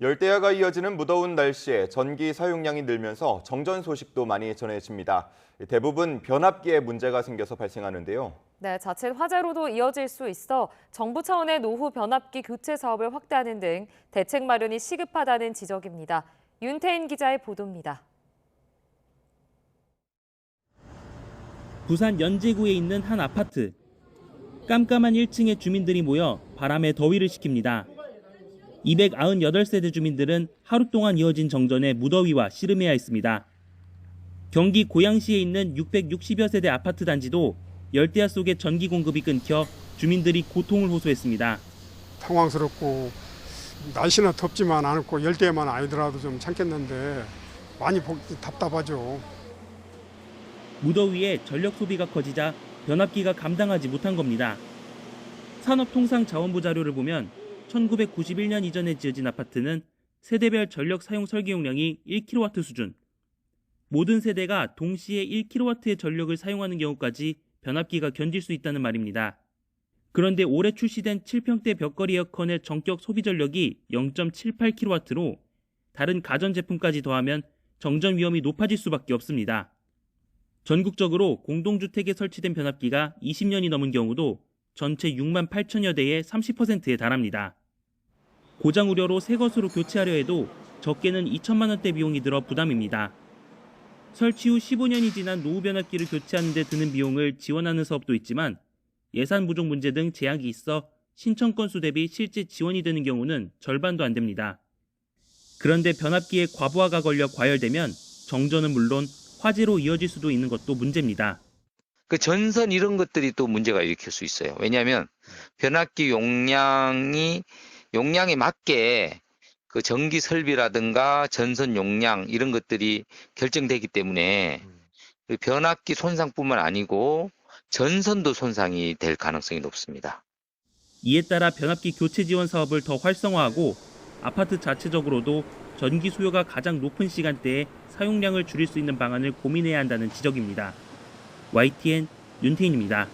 열대야가 이어지는 무더운 날씨에 전기 사용량이 늘면서 정전 소식도 많이 전해집니다. 대부분 변압기에 문제가 생겨서 발생하는데요. 네, 자칫 화재로도 이어질 수 있어 정부 차원의 노후 변압기 교체 사업을 확대하는 등 대책 마련이 시급하다는 지적입니다. 윤태인 기자의 보도입니다. 부산 연제구에 있는 한 아파트. 깜깜한 1층에 주민들이 모여 바람에 더위를 식힙니다. 298세대 주민들은 하루 동안 이어진 정전에 무더위와 씨름해야 했습니다. 경기 고양시에 있는 660여 세대 아파트 단지도 열대야 속에 전기 공급이 끊겨 주민들이 고통을 호소했습니다. 당황스럽고 날씨는 덥지만 않고 열대야만 아니더라도 좀 참겠는데 많이 답답하죠. 무더위에 전력 소비가 커지자 변압기가 감당하지 못한 겁니다. 산업통상자원부 자료를 보면 1991년 이전에 지어진 아파트는 세대별 전력 사용 설계용량이 1kW 수준. 모든 세대가 동시에 1kW의 전력을 사용하는 경우까지 변압기가 견딜 수 있다는 말입니다. 그런데 올해 출시된 7평대 벽걸이 에어컨의 전격 소비 전력이 0.78kW로 다른 가전제품까지 더하면 정전 위험이 높아질 수밖에 없습니다. 전국적으로 공동주택에 설치된 변압기가 20년이 넘은 경우도 전체 6만 8천여 대의 30%에 달합니다. 고장 우려로 새 것으로 교체하려 해도 적게는 2천만 원대 비용이 들어 부담입니다. 설치 후 15년이 지난 노후 변압기를 교체하는 데 드는 비용을 지원하는 사업도 있지만 예산 부족 문제 등 제약이 있어 신청 건수 대비 실제 지원이 되는 경우는 절반도 안 됩니다. 그런데 변압기에 과부하가 걸려 과열되면 정전은 물론 화재로 이어질 수도 있는 것도 문제입니다. 그 전선 이런 것들이 또 문제가 일으킬 수 있어요. 왜냐하면 변압기 용량에 맞게 그 전기 설비라든가 전선 용량 이런 것들이 결정되기 때문에 그 변압기 손상뿐만 아니고 전선도 손상이 될 가능성이 높습니다. 이에 따라 변압기 교체 지원 사업을 더 활성화하고 아파트 자체적으로도 전기 수요가 가장 높은 시간대에 사용량을 줄일 수 있는 방안을 고민해야 한다는 지적입니다. YTN 윤태인입니다.